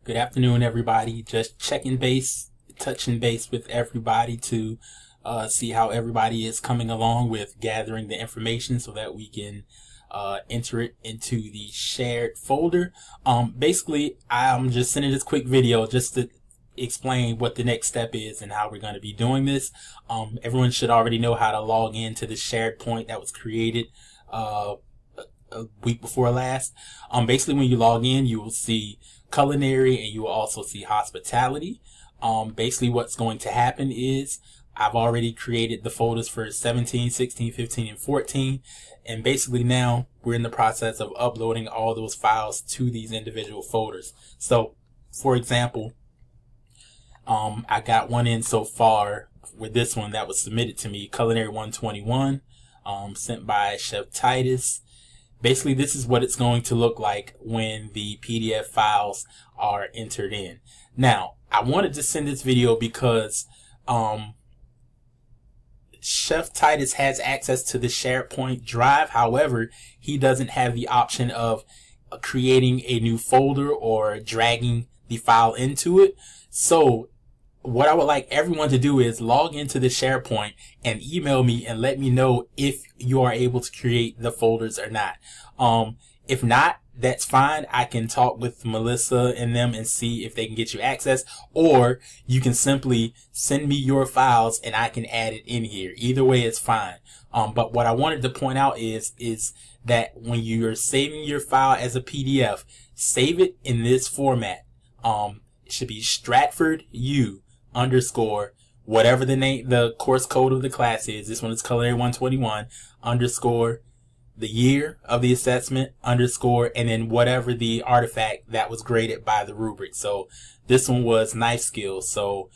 Good afternoon, everybody. Just checking base, touching base with everybody to see how everybody is coming along with gathering the information so that we can enter it into the shared folder. Basically, I'm just sending this quick video just to explain what the next step is and how we're going to be doing this. Everyone should already know how to log into the shared point that was created a week before last. Basically, when you log in, you will see culinary and you will also see hospitality. Basically, what's going to happen is I've already created the folders for 17, 16, 15, and 14. And basically now we're in the process of uploading all those files to these individual folders. So, for example, I got one in so far with this one that was submitted to me, Culinary 121, sent by Chef Titus. Basically, this is what it's going to look like when the PDF files are entered in. Now, I wanted to send this video because Chef Titus has access to the SharePoint drive. However, he doesn't have the option of creating a new folder or dragging the file into it. So what I would like everyone to do is log into the SharePoint and email me and let me know if you are able to create the folders or not. If not, that's fine. I can talk with Melissa and them and see if they can get you access, or you can simply send me your files and I can add it in here. Either way, it's fine. But what I wanted to point out is that when you're saving your file as a PDF, save it in this format. It should be Stratford U underscore whatever the course code of the class is. This one is Culinary 121 underscore the year of the assessment underscore and then whatever the artifact that was graded by the rubric. So this one was knife skills. So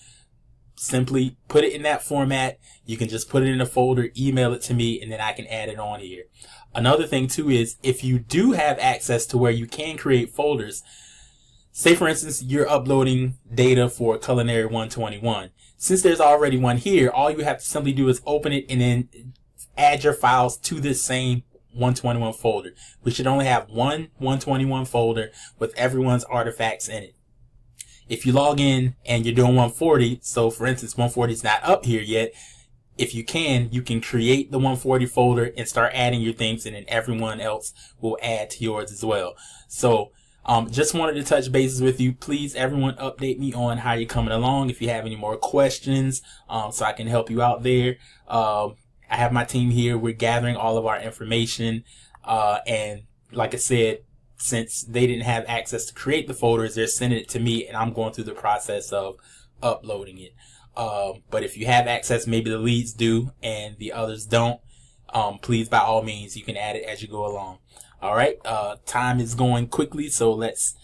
simply put it in that format. You can just put it in a folder, email it to me, and then I can add it on here. Another thing too is if you do have access to where you can create folders, say for instance you're uploading data for Culinary 121. Since there's already one here, all you have to simply do is open it and then add your files to this same 121 folder. We should only have one 121 folder with everyone's artifacts in it. If you log in and you're doing 140, so for instance 140 is not up here yet, if you can create the 140 folder and start adding your things, and then everyone else will add to yours as well. So just wanted to touch bases with you. Please, everyone, update me on how you're coming along. If you have any more questions, so I can help you out there. I have my team here. We're gathering all of our information. And like I said, since they didn't have access to create the folders, they're sending it to me and I'm going through the process of uploading it. But if you have access, maybe the leads do and the others don't, please, by all means, you can add it as you go along. All right. Time is going quickly, so let's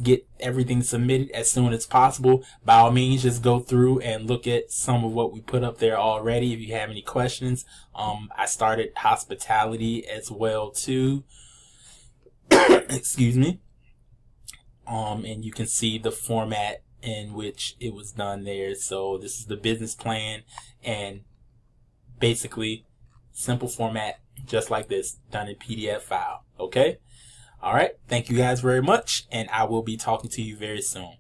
get everything submitted as soon as possible. By all means, just go through and look at some of what we put up there already. If you have any questions, I started hospitality as well too. Excuse me. And you can see the format in which it was done there. So this is the business plan, and basically simple format, just like this, done in PDF file. Okay. All right. Thank you guys very much, and I will be talking to you very soon.